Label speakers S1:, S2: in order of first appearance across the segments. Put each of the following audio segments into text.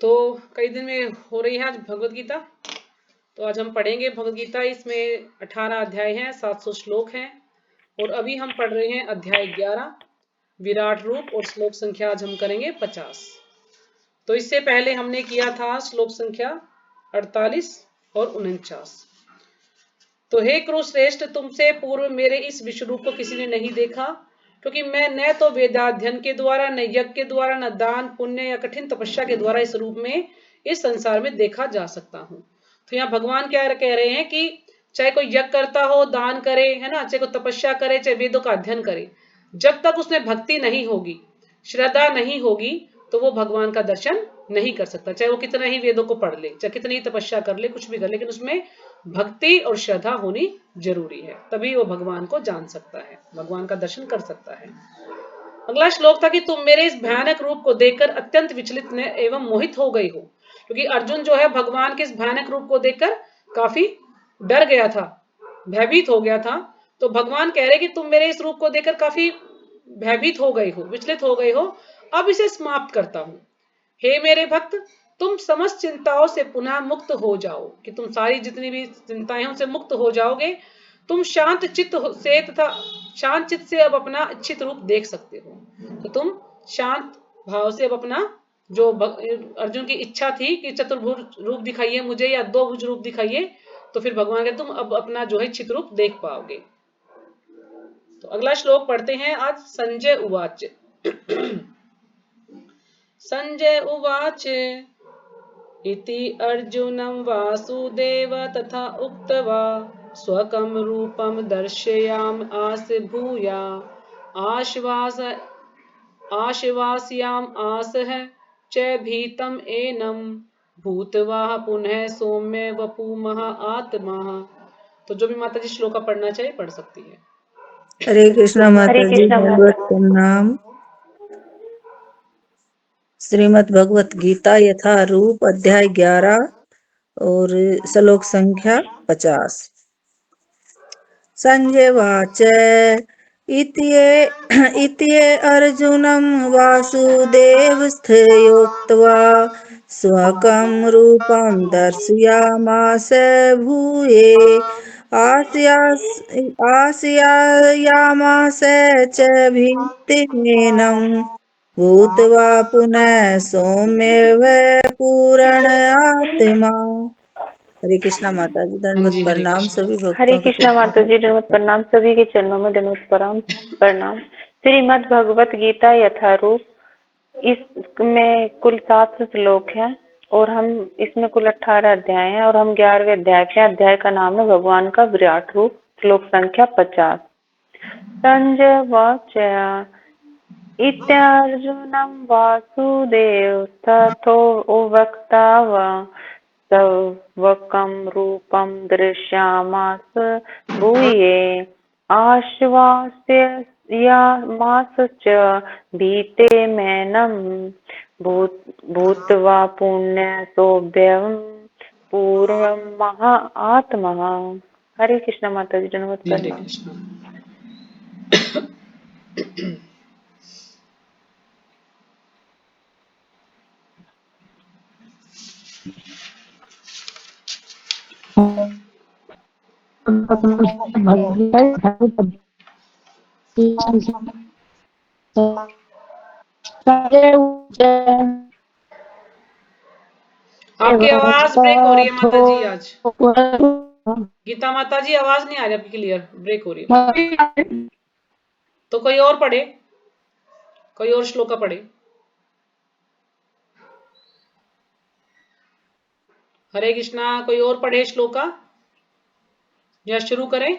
S1: तो कई दिन में हो रही है आज भगवत गीता। तो आज हम पढ़ेंगे भगवत गीता। इसमें 18 अध्याय हैं, 700 श्लोक हैं और अभी हम पढ़ रहे हैं अध्याय 11 विराट रूप और श्लोक संख्या आज हम करेंगे 50। तो इससे पहले हमने किया था श्लोक संख्या 48 और 49। तो हे कुरुश्रेष्ठ, तुमसे पूर्व मेरे इस विश्व रूप को किसी ने नहीं देखा, क्योंकि मैं न तो वेदाध्ययन के द्वारा, न यज्ञ के द्वारा, न दान पुण्य या कठिन तपस्या के द्वारा इस रूप में इस संसार में देखा जा सकता हूँ। तो यहाँ भगवान क्या कह रहे हैं कि चाहे कोई यज्ञ करता हो, दान करे, है ना, चाहे कोई तपस्या करे, चाहे वेदों का अध्ययन करे, जब तक उसमें भक्ति नहीं होगी, श्रद्धा नहीं होगी, तो वो भगवान का दर्शन नहीं कर सकता। चाहे वो कितना ही वेदों को पढ़ ले, चाहे कितनी ही तपस्या कर ले, कुछ भी कर ले, लेकिन उसमें भक्ति और श्रद्धा होनी जरूरी है, तभी वो भगवान को जान सकता है, भगवान का दर्शन कर सकता है। अगला श्लोक था कि तुम मेरे इस भयानक रूप को देखकर अत्यंत विचलित एवं मोहित हो गई हो। क्योंकि अर्जुन जो है भगवान के इस भयानक रूप को देखकर काफी डर गया था, भयभीत हो गया था। तो भगवान कह रहे कि तुम मेरे इस रूप को देखकर काफी भयभीत हो गई हो, विचलित हो गई हो, अब इसे समाप्त करता हूं। हे मेरे भक्त, तुम समस्त चिंताओं से पुनः मुक्त हो जाओ, कि तुम सारी जितनी भी चिंताएं हैं उनसे मुक्त हो जाओगे। तुम शांत चित्त से तथा शांत चित्त से अब अपना इच्छित रूप देख सकते हो। तो तुम शांत भाव से अब अपना जो अर्जुन की इच्छा थी कि चतुर्भुज रूप दिखाइए मुझे या दो भुज रूप दिखाइए, तो फिर भगवान कहते तुम अब अपना जो है इच्छित रूप देख पाओगे। तो अगला श्लोक पढ़ते हैं आज। संजय उवाच संजय उवाच इति अर्जुनं वासुदेव तथा उक्त्वा स्वकं रूपं दर्शयामास भूया आश्वास आश्वास्याम आसः च भीतम् एनं भूत्वा पुनः सौम्य वपुमः आत्मा। तो जो भी माता जी श्लोका पढ़ना चाहिए पढ़ सकती है।
S2: हरे कृष्णा माता जी। भगवत प्रणाम। श्रीमद् भगवत गीता यथा रूप अध्याय 11 और श्लोक संख्या 50। संजय वाच इत्ये अर्जुनं वासुदेवस्थयोक्त्वा स्वकं रूपं दर्शयामास भूये आस्यायामास च भीतिमेनं भूत्वा पुनः सौम्यव पूर्ण आत्मा। हरे कृष्णा माता जी। दंडवत प्रणाम सभी
S3: हरे
S2: भक्तों को।
S3: कृष्णा माता जी। दंडवत प्रणाम सभी के चरणों में दंडवत प्रणाम। श्रीमद् भगवत गीता यथारूप, इसमें कुल 7 श्लोक हैं और हम इसमें कुल 18 अध्याय हैं और हम 11वें अध्याय के। अध्याय का नाम है भगवान का विराट रूप। श्लोक संख्या 50। संजय वाच इत्यार्जुनं वासुदेव तथोक्त्वा स्वकं रूपं दर्शयामास भूये आश्वास्यामास च भीतिमेनं भूत्वा पुण्यसौम्यं पूर्णमः आत्मा। हरे कृष्णा माता जी। धन्यवाद।
S1: हरे कृष्णा। आपकी आवाज ब्रेक हो रही है माता जी आज। गीता माता जी आवाज नहीं आ रही आपकी क्लियर, ब्रेक हो रही है। तो कोई और पढ़े, कोई और श्लोका पढ़े। हरे कृष्णा। कोई और पढ़े श्लोका या शुरू करें।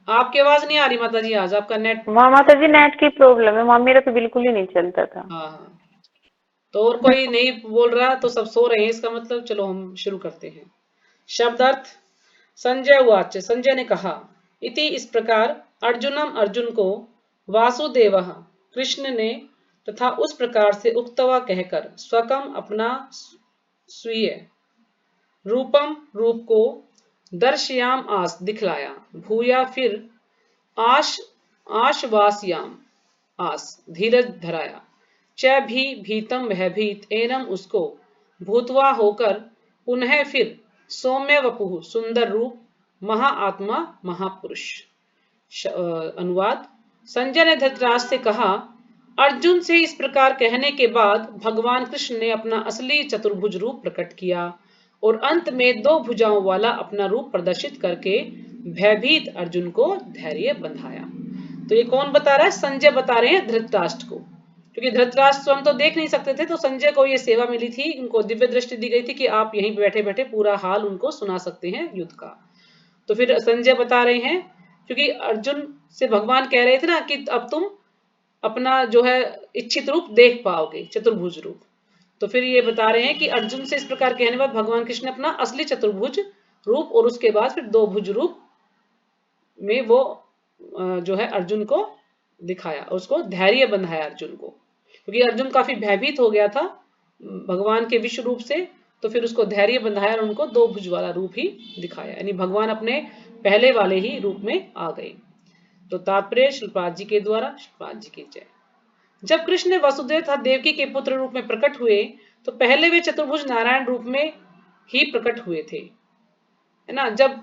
S1: आपकी आवाज नहीं आ रही माता जी आज, आपका नेट।
S3: वहाँ माता जी नेट की प्रॉब्लम है। वहाँ मेरा तो बिल्कुल ही नहीं चलता था।
S1: हाँ, तो और कोई नहीं बोल रहा तो सब सो रहे हैं, इसका मतलब चलो हम शुरू करते हैं। शब्दार्थ। संजय उवाच, संजय ने कहा, इति इस प्रकार, अर्जुनम अर्जुन को, वासुदेव कृष्ण ने, तथा उस प्रकार से उक्तवा कहकर, स्वकम अपना स्वीय, रूपम रूप को, दर्शयाम आस दिखलाया, भूया फिर, आश आश्वासयाम आस धीरज धराया, च भी भीतम भयभीत एनम उसको भूतवा होकर पुनः फिर सौम्य वपुः सुंदर रूप महाआत्मा महापुरुष। अनुवाद। संजय ने धृतराष्ट्र से कहा, अर्जुन से इस प्रकार कहने के बाद भगवान कृष्ण ने अपना असली चतुर्भुज रूप प्रकट किया और अंत में 2 भुजाओं वाला अपना रूप प्रदर्शित करके भयभीत अर्जुन को धैर्य बंधाया। तो ये कौन बता रहा है? संजय बता रहे हैं धृतराष्ट्र को, क्योंकि धृतराष्ट्र स्वयं तो देख नहीं सकते थे, तो संजय को ये सेवा मिली थी, उनको दिव्य दृष्टि दी गई थी कि आप यहीं बैठे बैठे पूरा हाल उनको सुना सकते हैं युद्ध का। तो फिर संजय बता रहे हैं, क्योंकि अर्जुन से भगवान कह रहे थे ना कि अब तुम अपना जो है इच्छित रूप देख पाओगे, चतुर्भुज रूप। तो फिर ये बता रहे हैं कि अर्जुन से इस प्रकार कहने बाद भगवान कृष्ण ने अपना असली चतुर्भुज रूप और उसके बाद फिर 2 भुज रूप में वो जो है अर्जुन को दिखाया, उसको धैर्य बंधाया अर्जुन को, क्योंकि अर्जुन काफी भयभीत हो गया था भगवान के विश्व रूप से, तो फिर उसको धैर्य बंधाया और उनको 2 भुज वाला रूप ही दिखाया, यानी भगवान अपने पहले वाले ही रूप में आ गए। तो तात्पर्य श्रीपाद जी के द्वारा। श्रीपाद जी की जय। जब कृष्ण वसुदेव तथा देवकी के पुत्र रूप में प्रकट हुए तो पहले वे चतुर्भुज नारायण रूप में ही प्रकट हुए थे, है ना। जब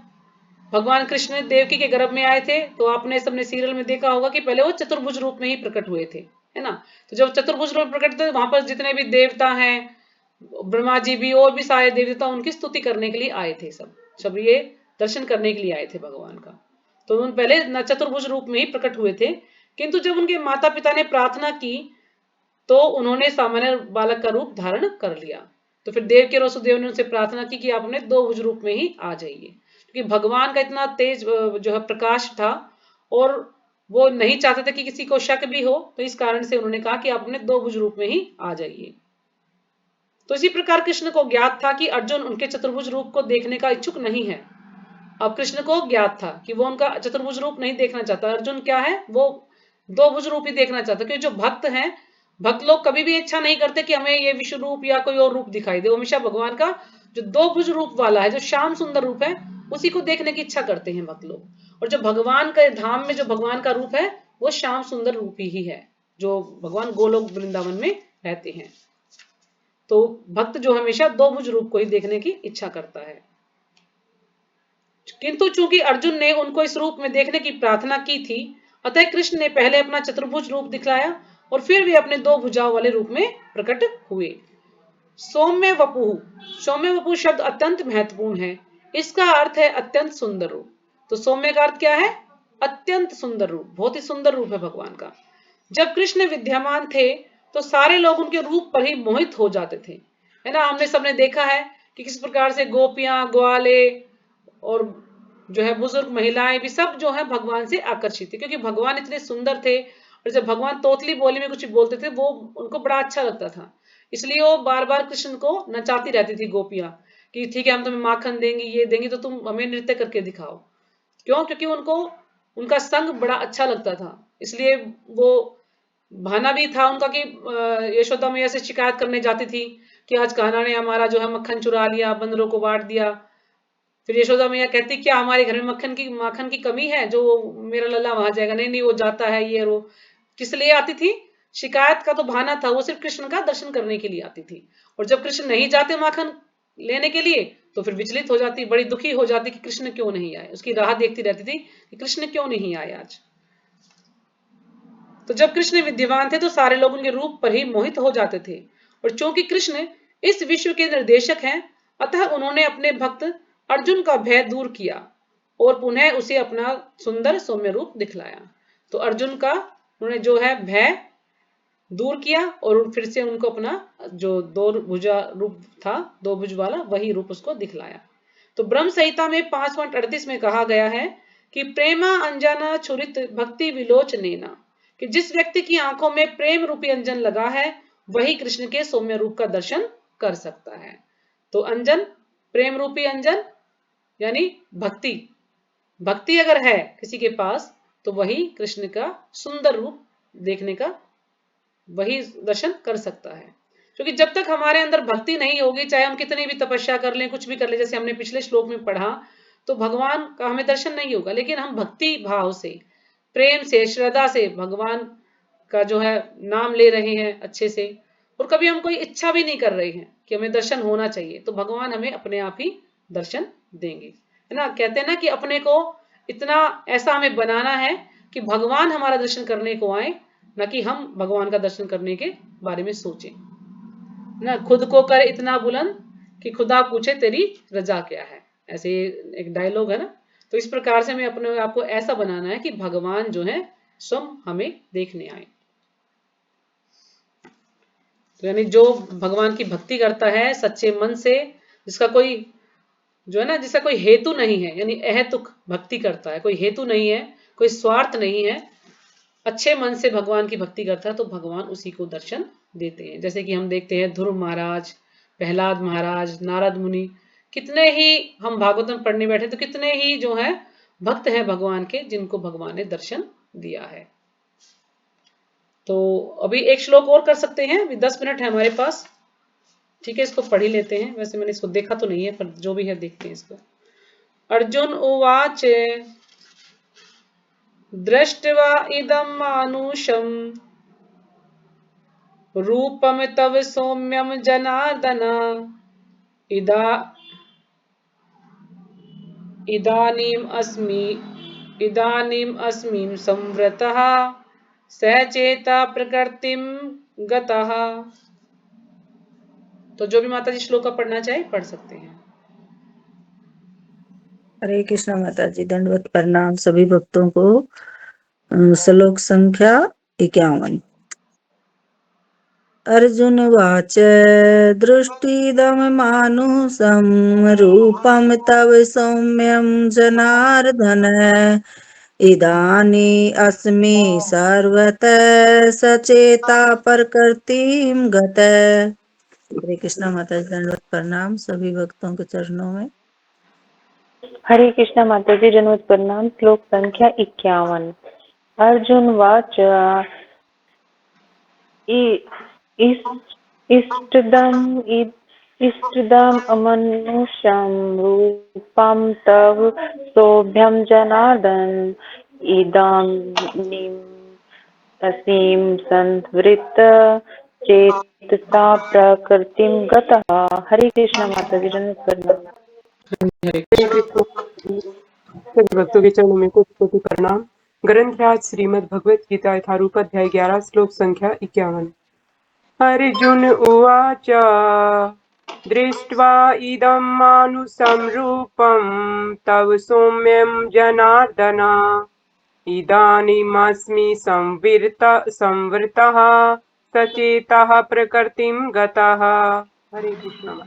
S1: भगवान कृष्ण देवकी के गर्भ में आए थे तो आपने सबने सीरियल में देखा होगा कि पहले वो चतुर्भुज रूप में ही प्रकट हुए थे, है ना। तो जब चतुर्भुज रूप में प्रकट थे वहां पर जितने भी देवता हैं, ब्रह्मा जी भी और भी सारे देवता उनकी स्तुति करने के लिए आए थे, सब ये दर्शन करने के लिए आए थे भगवान का। तो उन पहले चतुर्भुज रूप में ही प्रकट हुए थे, किंतु जब उनके माता पिता ने प्रार्थना की तो उन्होंने सामान्य बालक का रूप धारण कर लिया। तो फिर देवकी और वसुदेव ने उनसे प्रार्थना की कि आप अपने 2 भुज रूप में ही आ जाइए, क्योंकि भगवान का इतना तेज जो है प्रकाश था और वो नहीं चाहते थे कि किसी को शक भी हो, तो इस कारण से उन्होंने कहा कि आप अपने 2 भुज रूप में ही आ जाइए। तो इसी प्रकार कृष्ण को ज्ञात था कि अर्जुन उनके चतुर्भुज रूप को देखने का इच्छुक नहीं है। अब कृष्ण को ज्ञात था कि वो उनका चतुर्भुज रूप नहीं देखना चाहता। अर्जुन क्या है, वो 2 भुज रूप ही देखना चाहता, क्योंकि जो भक्त हैं, भक्त लोग कभी भी इच्छा नहीं करते कि हमें ये विश्व रूप या कोई और रूप दिखाई दे। हमेशा भगवान का जो 2 भुज रूप वाला है, जो श्याम सुंदर रूप है, उसी को देखने की इच्छा करते हैं भक्त लोग। और जो भगवान के धाम में जो भगवान का रूप है वो श्याम सुंदर रूप ही है, जो भगवान गोलोक वृंदावन में रहते हैं। तो भक्त जो हमेशा 2 भुज रूप को ही देखने की इच्छा करता है, किंतु चूंकि अर्जुन ने उनको इस रूप में देखने की प्रार्थना की थी, अतः कृष्ण ने पहले अपना चतुर्भुज रूप दिखलाया और फिर वे अपने 2 भुजाओं वाले रूप में प्रकट हुए। सौम्य वपुः, सौम्य वपु शब्द अत्यंत महत्वपूर्ण है। इसका अर्थ है अत्यंत सुंदर रूप। तो सौम्य का अर्थ क्या है? अत्यंत सुंदर रूप, बहुत ही सुंदर रूप है भगवान का। जब कृष्ण विद्यमान थे तो सारे लोग उनके रूप पर ही मोहित हो जाते थे, है ना। हमने सबने देखा है कि किस प्रकार से गोपियां, ग्वाले और जो है बुजुर्ग महिलाएं भी सब जो है भगवान से आकर्षित थे, क्योंकि भगवान इतने सुंदर थे। और जब भगवान तोतली बोली में कुछ बोलते थे वो उनको बड़ा अच्छा लगता था, इसलिए वो बार बार कृष्ण को नचाती रहती थी गोपियां कि ठीक है हम तुम्हें माखन देंगी, ये देंगी, तो तुम हमें नृत्य करके दिखाओ। क्यों? क्योंकि उनको उनका संग बड़ा अच्छा लगता था। इसलिए वो बहाना भी था उनका कि यशोदा मैया से शिकायत करने जाती थी कि आज कान्हा ने हमारा जो है मक्खन चुरा लिया, बंदरों को बांट दिया। फिर यशोदा मैया कहती क्या हमारे घर में माखन की कमी है जो मेरा लल्ला वहां जाएगा? नहीं नहीं, वो जाता है, ये वो। किस लिए आती थी? शिकायत का तो बहाना था, वो सिर्फ कृष्ण का दर्शन करने के लिए आती थी। और जब कृष्ण नहीं जाते माखन लेने के लिए तो फिर विचलित हो जाती, बड़ी दुखी हो जाती कि कृष्ण क्यों नहीं आए। उसकी राह देखती रहती थी कि कृष्ण क्यों नहीं आए आज। तो जब कृष्ण विद्यमान थे तो सारे लोग उनके रूप पर ही मोहित हो जाते थे। और चूंकि कृष्ण इस विश्व के निर्देशक हैं, अतः उन्होंने अपने भक्त अर्जुन का भय दूर किया और पुनः उसे अपना सुंदर सौम्य रूप दिखलाया। तो अर्जुन का उन्होंने जो है भय दूर किया और फिर से उनको अपना जो 2 भुजा रूप था, 2 भुज वाला, वही रूप उसको दिखलाया। तो ब्रह्म संहिता में 5.38 में कहा गया है कि प्रेमा अंजना छुरित भक्ति विलोचनेना, कि जिस व्यक्ति की आंखों में प्रेम रूपी अंजन लगा है वही कृष्ण के सौम्य रूप का दर्शन कर सकता है। तो अंजन, प्रेम रूपी अंजन यानी भक्ति, भक्ति अगर है किसी के पास तो वही कृष्ण का सुंदर रूप देखने का वही दर्शन कर सकता है। क्योंकि जब तक हमारे अंदर भक्ति नहीं होगी, चाहे हम कितनी भी तपस्या कर लें, कुछ भी कर लें, जैसे हमने पिछले श्लोक में पढ़ा, तो भगवान का हमें दर्शन नहीं होगा। लेकिन हम भक्ति भाव से, प्रेम से, श्रद्धा से भगवान का जो है नाम ले रहे हैं अच्छे से, और कभी हम कोई इच्छा भी नहीं कर रहे हैं कि हमें दर्शन होना चाहिए, तो भगवान हमें अपने आप ही दर्शन देंगे, है ना। कहते हैं ना कि अपने को इतना ऐसा हमें बनाना है कि भगवान हमारा दर्शन करने को आए, ना कि हम भगवान का दर्शन करने के बारे में सोचें, ना। खुद को करे इतना बुलंद कि खुदा पूछे तेरी रजा क्या है, ऐसे एक डायलॉग है ना। तो इस प्रकार से हमें अपने आप को ऐसा बनाना है कि भगवान जो है स्वयं हमें देखने आए। तो यानी जो भगवान की भक्ति करता है सच्चे मन से, जिसका कोई जो है ना, जिसका कोई हेतु नहीं है, यानी अहेतुक भक्ति करता है, कोई हेतु नहीं है, कोई स्वार्थ नहीं है, अच्छे मन से भगवान की भक्ति करता है, तो भगवान उसी को दर्शन देते हैं। जैसे कि हम देखते हैं ध्रुव महाराज, प्रहलाद महाराज, नारद मुनि, कितने ही हम भागवतम पढ़ने बैठे तो कितने ही जो है भक्त हैं भगवान के, जिनको भगवान ने दर्शन दिया है। तो अभी एक श्लोक और कर सकते हैं, अभी 10 मिनट है हमारे पास, ठीक है, इसको पढ़ ही लेते हैं। वैसे मैंने इसको देखा तो नहीं है, पर जो भी है देखते हैं इसको। अर्जुन उवाच दृष्ट्वा इदं मानुषं रूपम तव सौम्यम जनार्दन इदा इदानीम अस्मि संवृतः सहचेता प्रकृतिम गतः। तो जो भी माता जी श्लोक का पढ़ना चाहे पढ़ सकते हैं।
S2: हरे कृष्ण माता जी, दंडवत प्रणाम सभी भक्तों को। श्लोक संख्या 51। अर्जुन वाच दृष्टिदम मानुषं रूपम तव सौम्यं जनार्दन इदानी अस्मि सर्वतः सचेता प्रकृतिम गतः। हरे कृष्णा माता जी, दंडवत प्रणाम सभी भक्तों के चरणों में।
S3: हरे कृष्णा माता जी, दंडवत प्रणाम। श्लोक संख्या 51। अर्जुन वाच इष्टदम अमनुष्यं रूपं तव सौभ्यं जनार्दन इदानीम् असीम संवृत्त चेतसा प्रकृतिम गतः। हरे कृष्णा माता जी, दंडवत प्रणाम।
S1: हरे
S4: हरे कृष्ण जी, सभी भक्तों के चरणों में कोटि प्रणाम। ग्रंथराज श्रीमद् भगवत गीता यथारूप अध्याय 11 श्लोक संख्या 51। अर्जुन उवाच दृष्ट्वा इदं मानुषं रूपं तव सौम्यं जनार्दन इदानीमस्मि संवृतः सचेतः प्रकृतिं गतः। हरे कृष्ण।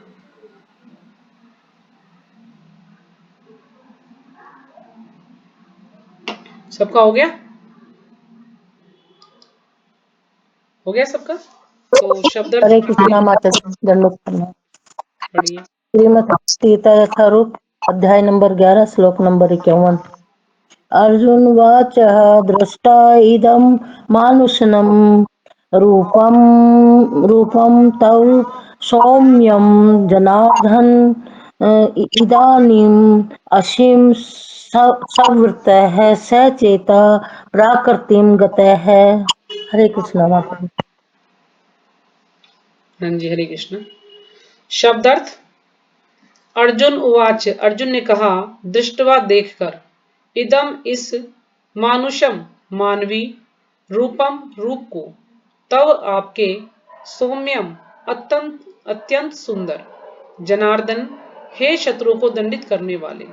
S1: सबका हो गया? हो गया सबका? तो शब्द
S5: हरे कृष्णा माता जी, दंडवत प्रणाम।
S1: पढ़िए।
S5: श्रीमद् गीता यथारूप अध्याय नंबर 11 श्लोक नंबर 51। अर्जुन वाच दृष्टा इदं मानुषं रूपं तव सौम्यं जनार्दन इदानीम् असीम संवृतः सचेता प्रकृतिम गतः। हरे कृष्णा माता जी।
S1: हाँ जी, हरे कृष्ण। शब्दार्थ। अर्जुन उवाच, अर्जुन ने कहा, दृष्टवा देखकर, इदम इस, मानुषम मानवी, रूपम रूप को, तव आपके, सौम्यम अत्यंत अत्यंत सुंदर, जनार्दन हे शत्रु को दंडित करने वाले,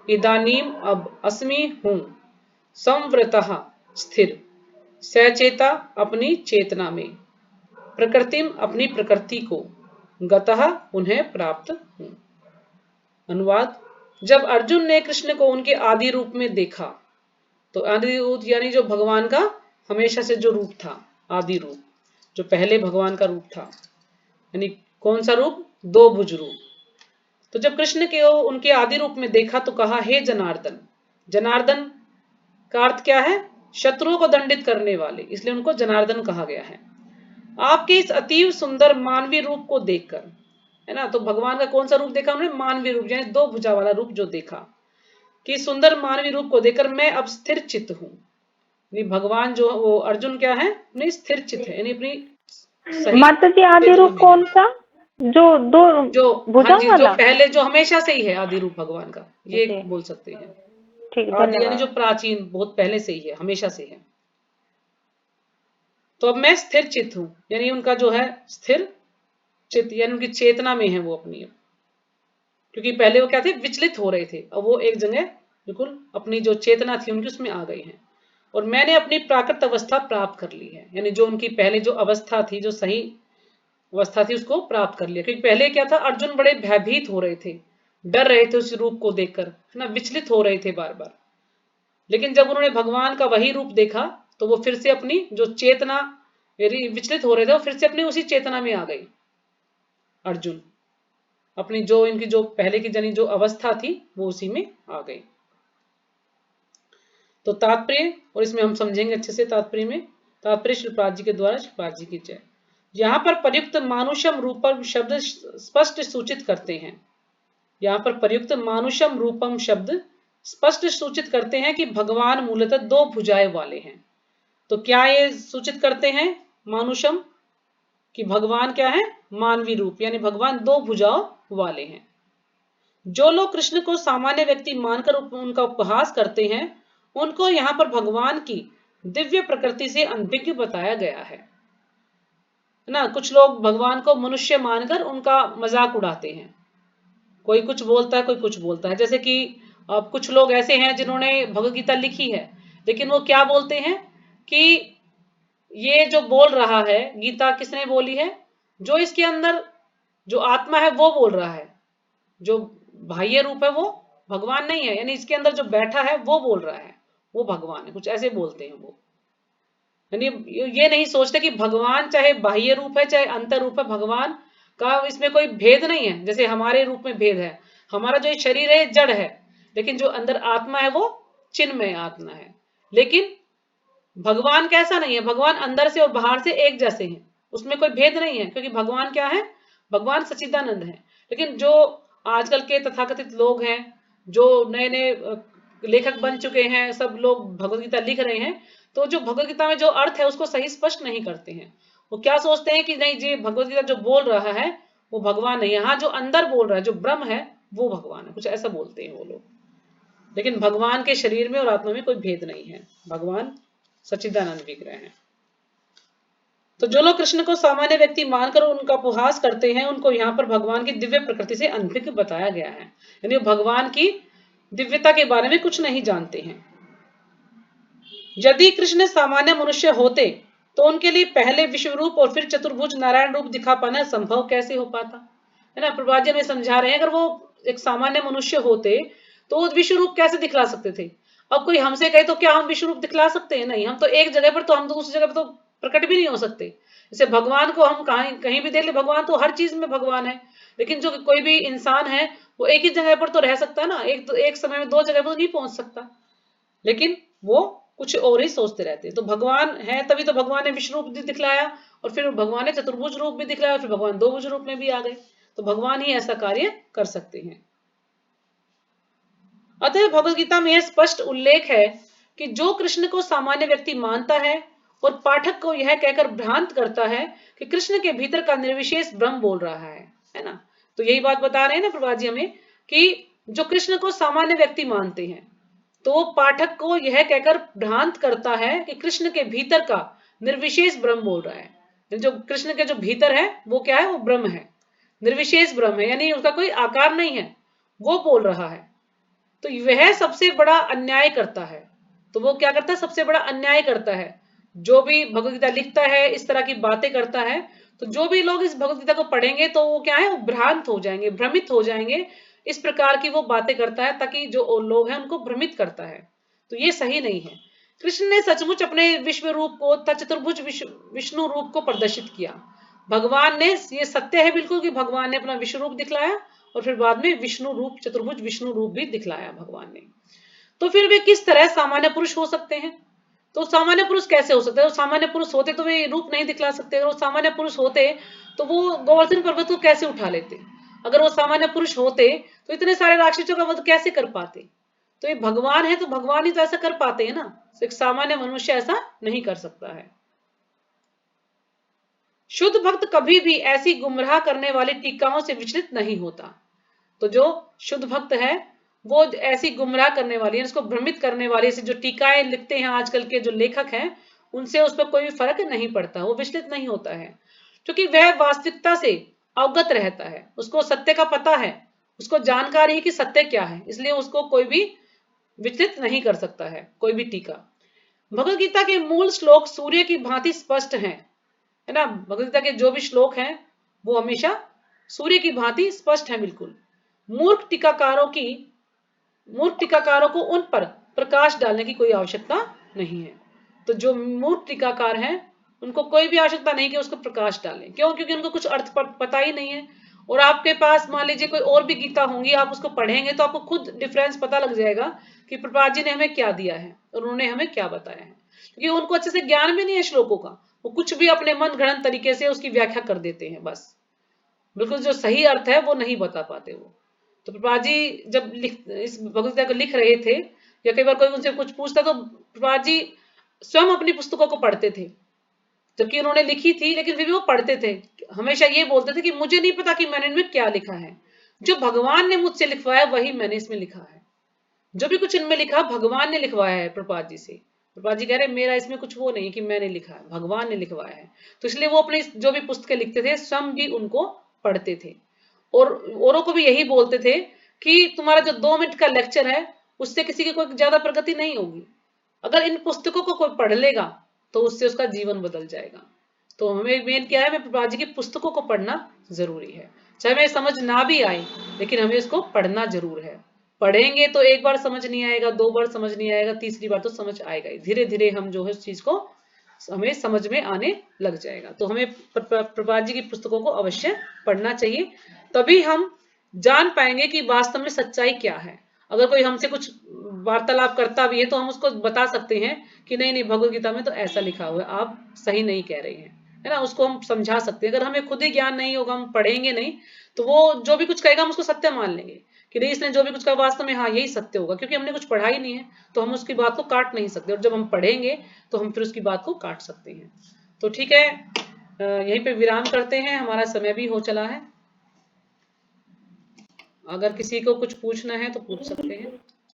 S1: इदानीम अब, अस्मि हूं, संवृतः स्थिर, सचेता अपनी चेतना में, प्रकृतिम अपनी प्रकृति को, गतः उन्हें प्राप्त हूं। अनुवाद। जब अर्जुन ने कृष्ण को उनके आदि रूप में देखा, तो आदि रूप यानी जो भगवान का हमेशा से जो रूप था, आदि रूप, जो पहले भगवान का रूप था, यानी कौन सा रूप? दो भुज रूप। तो जब कृष्ण के उनके आदि रूप में देखा तो कहा, हे जनार्दन। जनार्दन का अर्थ क्या है? शत्रुओं को दंडित करने वाले, इसलिए उनको जनार्दन कहा गया है। आपके इस अतीव सुंदर मानवीय रूप को देखकर, है ना, तो भगवान का कौन सा रूप देखा उन्होंने? मानवीय रूप, यानी दो भुजा वाला रूप जो देखा, कि सुंदर मानवीय रूप को देखकर मैं अब स्थिर चित्त हूं, यानी भगवान जो वो अर्जुन क्या है, अपनी स्थिर चित है, यानी अपनी सही
S3: माता जी आदि
S1: स्थिति
S3: रूप
S1: में
S3: कौन सा, जो दो
S1: जो, हाँ
S3: भुजा
S1: जी, जो
S3: वाला?
S1: पहले जो हमेशा से ही है आदि रूप भगवान का, ये
S3: जी
S1: बोल सकते हैं।
S3: ठीक,
S1: आदि यानी जो
S3: धन्यवाद।
S1: प्राचीन, बहुत पहले से ही है, हमेशा से है। तो अब मैं स्थिर चित हूं, यानी उनका जो है स्थिर चित, यानी उनकी चेतना में है वो अपनी, क्योंकि पहले वो क्या थे, विचलित हो रहे थे, अब वो एक जगह बिल्कुल अपनी जो चेतना थी उनकी उसमें आ गई है। और मैंने अपनी प्राकृत अवस्था प्राप्त कर ली है, यानी जो उनकी पहले जो अवस्था थी, जो सही अवस्था थी, उसको प्राप्त कर लिया। क्योंकि पहले क्या था, अर्जुन बड़े भयभीत हो रहे थे, डर रहे थे उस रूप को देखकर, है ना, विचलित हो रहे थे बार बार। लेकिन जब उन्होंने भगवान का वही रूप देखा, तो वो फिर से अपनी जो चेतना, यदि विचलित हो रहे थे, वो फिर से अपनी उसी चेतना में आ गई अर्जुन, अपनी जो इनकी जो पहले की जनी जो अवस्था थी वो उसी में आ गई। तो तात्पर्य, और इसमें हम समझेंगे अच्छे से तात्पर्य में, तात्पर्य श्रीपाद जी के द्वारा, श्रीपाद जी की जय। यहाँ पर प्रयुक्त मानुषम रूपम शब्द स्पष्ट सूचित करते हैं, यहाँ पर प्रयुक्त मानुषम रूपम शब्द स्पष्ट सूचित करते हैं कि भगवान मूलतः दो भुजाएं वाले हैं। तो क्या ये सूचित करते हैं मानुषम, कि भगवान क्या है, मानवी रूप, यानी भगवान दो भुजाओं वाले हैं। जो लोग कृष्ण को सामान्य व्यक्ति मानकर उनका उपहास करते हैं, उनको यहाँ पर भगवान की दिव्य प्रकृति से अनभिज्ञ बताया गया है ना। कुछ लोग भगवान को मनुष्य मानकर उनका मजाक उड़ाते हैं, कोई कुछ बोलता है, कोई कुछ बोलता है। जैसे कि अब कुछ लोग ऐसे हैं जिन्होंने भगवत गीता लिखी है, लेकिन वो क्या बोलते हैं कि ये जो बोल रहा है गीता किसने बोली है, जो इसके अंदर जो आत्मा है वो बोल रहा है, जो बाह्य रूप है वो भगवान नहीं है, यानी इसके अंदर जो बैठा है वो बोल रहा है, वो भगवान है, कुछ ऐसे बोलते हैं वो। यानी ये नहीं सोचते कि भगवान चाहे बाह्य रूप है चाहे अंतर रूप है, भगवान का इसमें कोई भेद नहीं है। जैसे हमारे रूप में भेद है, हमारा जो शरीर है जड़ है, लेकिन जो अंदर आत्मा है वो चिन्मय आत्मा है। लेकिन भगवान कैसा नहीं है, भगवान अंदर से और बाहर से एक जैसे हैं, उसमें कोई भेद नहीं है, क्योंकि भगवान क्या है, भगवान सच्चिदानंद है। लेकिन जो आजकल के तथाकथित लोग हैं, जो नए नए लेखक बन चुके हैं, सब लोग भगवत गीता लिख रहे हैं, तो जो भगवत गीता में जो अर्थ है उसको सही स्पष्ट नहीं करते हैं। वो क्या सोचते हैं कि नहीं जी, भगवत गीता जो बोल रहा है वो भगवान नहीं है, हाँ जो अंदर बोल रहा है, जो ब्रह्म है वो भगवान है, कुछ ऐसा बोलते हैं वो लोग। लेकिन भगवान के शरीर में और आत्मा में कोई भेद नहीं है, भगवान सच्चिदानंद विग्रह है। तो जो लोग कृष्ण को सामान्य व्यक्ति मानकर उनका उपहास करते हैं, उनको यहाँ पर भगवान की दिव्य प्रकृति से अनभिज्ञ बताया गया है, यानी भगवान की दिव्यता के बारे में कुछ नहीं जानते हैं। यदि कृष्ण सामान्य मनुष्य होते तो उनके लिए पहले विश्व रूप और फिर चतुर्भुज नारायण रूप दिखा पाना संभव कैसे हो पाता, है ना। प्रभुपाद जी में समझा रहे हैं, अगर वो एक सामान्य मनुष्य होते तो वो विश्व रूप कैसे दिखला सकते थे। अब कोई हमसे कहे तो क्या हम विश्व रूप दिखला सकते हैं, नहीं। हम तो एक जगह पर, तो हम तो दूसरी जगह पर तो प्रकट भी नहीं हो सकते। जैसे भगवान को हम कहीं भी देख ले, भगवान तो हर चीज में भगवान है, लेकिन जो कोई भी इंसान है वो एक ही जगह पर तो रह सकता है ना, एक समय में दो जगह पर तो नहीं पहुंच सकता, लेकिन वो कुछ और ही सोचते रहते हैं। तो भगवान है तभी तो भगवान ने विश्व रूप भी दिखलाया, और फिर भगवान ने चतुर्भुज रूप भी दिखलाया, फिर भगवान दो भुज रूप में भी आ गए। तो भगवान ही ऐसा कार्य कर सकते हैं। अतः भगवत गीता में यह स्पष्ट उल्लेख है कि जो कृष्ण को सामान्य व्यक्ति मानता है और पाठक को यह कहकर भ्रांत करता है कि कृष्ण के भीतर का निर्विशेष ब्रह्म बोल रहा है ना। तो यही बात बता रहे हैं ना प्रभुपाद जी हमें, कि जो कृष्ण को सामान्य व्यक्ति मानते हैं, तो पाठक को यह कहकर भ्रांत करता है कि कृष्ण के भीतर का निर्विशेष ब्रह्म बोल रहा है। जो कृष्ण के जो भीतर है वो क्या है, वो ब्रह्म है, निर्विशेष ब्रह्म है, यानी उसका कोई आकार नहीं है, वो बोल रहा है। तो वह सबसे बड़ा अन्याय करता है। तो वो क्या करता है, सबसे बड़ा अन्याय करता है। जो भी भगवत गीता लिखता है, इस तरह की बातें करता है, तो जो भी लोग इस भगवत गीता को पढ़ेंगे तो वो क्या है, वो भ्रांत हो जाएंगे, भ्रमित हो जाएंगे। इस प्रकार की वो बातें करता है ताकि जो लोग हैं उनको भ्रमित करता है। तो ये सही नहीं है। कृष्ण ने सचमुच अपने विश्व रूप को, चतुर्भुज विष्णु रूप को प्रदर्शित किया। भगवान ने, ये सत्य है बिल्कुल कि भगवान ने अपना विश्व रूप दिखलाया, और फिर बाद में विष्णु रूप, चतुर्भुज विष्णु रूप भी दिखलाया भगवान ने। तो फिर वे किस तरह सामान्य पुरुष हो सकते हैं। तो सामान्य पुरुष कैसे हो सकते हैं, सामान्य पुरुष होते तो वे रूप नहीं दिखला सकते। अगर वो सामान्य पुरुष होते तो वो गोवर्धन पर्वत को कैसे उठा लेते। अगर वो सामान्य पुरुष होते तो इतने सारे राक्षसों का वध कैसे कर पाते। तो ये भगवान है तो भगवान ही तो ऐसा कर पाते हैं ना, तो एक सामान्य मनुष्य ऐसा नहीं कर सकता है। शुद्ध भक्त कभी भी ऐसी गुमराह करने वाली टीकाओं से विचलित नहीं होता। तो जो शुद्ध भक्त है वो ऐसी गुमराह करने वाली, इसको भ्रमित करने वाली ऐसी जो टीकाएं लिखते हैं आजकल के जो लेखक हैं, उनसे उस पर कोई भी फर्क नहीं पड़ता, वो विचलित नहीं होता है, क्योंकि वह वास्तविकता से अवगत रहता है, उसको सत्य का पता है, उसको जानकारी है कि सत्य क्या है, इसलिए उसको कोई भी विचलित नहीं कर सकता है कोई भी टीका। भगवद गीता के मूल श्लोक सूर्य की भांति स्पष्ट हैं, है ना। भगवद गीता के जो भी श्लोक हैं वो हमेशा सूर्य की भांति स्पष्ट है बिल्कुल। मूर्ख टीकाकारों को उन पर प्रकाश डालने की कोई आवश्यकता नहीं है। तो जो मूर्ख टीकाकार हैं उनको कोई भी आवश्यकता नहीं कि उसको प्रकाश डालें, क्यों? क्योंकि उनको कुछ अर्थ पता ही नहीं है। और आपके पास मान लीजिए कोई और भी गीता होंगी, आप उसको पढ़ेंगे तो आपको खुद डिफरेंस पता लग जाएगा कि प्रभुपाद जी ने हमें क्या दिया है और उन्होंने हमें क्या बताया है, क्योंकि उनको अच्छे से ज्ञान भी नहीं है श्लोकों का, वो कुछ भी अपने मन गढ़ंत तरीके से उसकी व्याख्या कर देते हैं, बस बिल्कुल जो सही अर्थ है वो नहीं बता पाते वो। तो प्रभुपाद जी जब इस भगवद गीता को लिख रहे थे, या कई बार कोई उनसे कुछ पूछता तो प्रभुपाद जी स्वयं अपनी पुस्तकों को पढ़ते थे, जबकि उन्होंने लिखी थी लेकिन फिर भी वो पढ़ते थे। हमेशा ये बोलते थे कि मुझे नहीं पता कि मैंने इनमें क्या लिखा है, जो भगवान ने मुझसे लिखवाया वही मैंने इसमें लिखा है। जो भी कुछ इनमें लिखा भगवान ने लिखवाया है प्रभुपाद जी से। प्रभुपाद जी कह रहे मेरा इसमें कुछ वो नहीं कि मैंने लिखा है, भगवान ने लिखवाया है। तो इसलिए वो अपनी जो भी पुस्तकें लिखते थे स्वयं भी उनको पढ़ते थे, और औरों को भी यही बोलते थे कि तुम्हारा जो 2 मिनट का लेक्चर है उससे किसी की कोई ज्यादा प्रगति नहीं होगी, अगर इन पुस्तकों को कोई पढ़ लेगा तो उससे उसका जीवन बदल जाएगा। तो हमें मेन क्या है, हमें प्रभुपाद जी की पुस्तकों को पढ़ना जरूरी है, चाहे हमें समझ ना भी आए लेकिन हमें इसको पढ़ना जरूर है। पढ़ेंगे तो एक बार समझ नहीं आएगा, 2 बार समझ नहीं आएगा, तीसरी बार तो समझ आएगा ही। धीरे धीरे हम जो है उस चीज को हमें समझ में आने लग जाएगा। तो हमें प्रभुपाद जी की पुस्तकों को अवश्य पढ़ना चाहिए, तभी हम जान पाएंगे कि वास्तव में सच्चाई क्या है। अगर कोई हमसे कुछ वार्तालाप करता भी है तो हम उसको बता सकते हैं कि नहीं नहीं भगवद गीता में तो ऐसा लिखा हुआ है, आप सही नहीं कह रहे हैं, है ना, उसको हम समझा सकते हैं। अगर हमें खुद ही ज्ञान नहीं होगा, हम पढ़ेंगे नहीं, तो वो जो भी कुछ कहेगा हम उसको सत्य मान लेंगे कि नहीं इसने जो भी कुछ कहा वास्तव में हाँ यही सत्य होगा, क्योंकि हमने कुछ पढ़ा ही नहीं है तो हम उसकी बात को काट नहीं सकते, और जब हम पढ़ेंगे तो हम फिर उसकी बात को काट सकते हैं। तो ठीक है, यहीं पे विराम करते हैं, हमारा समय भी हो चला है। अगर किसी को कुछ पूछना है तो पूछ सकते हैं।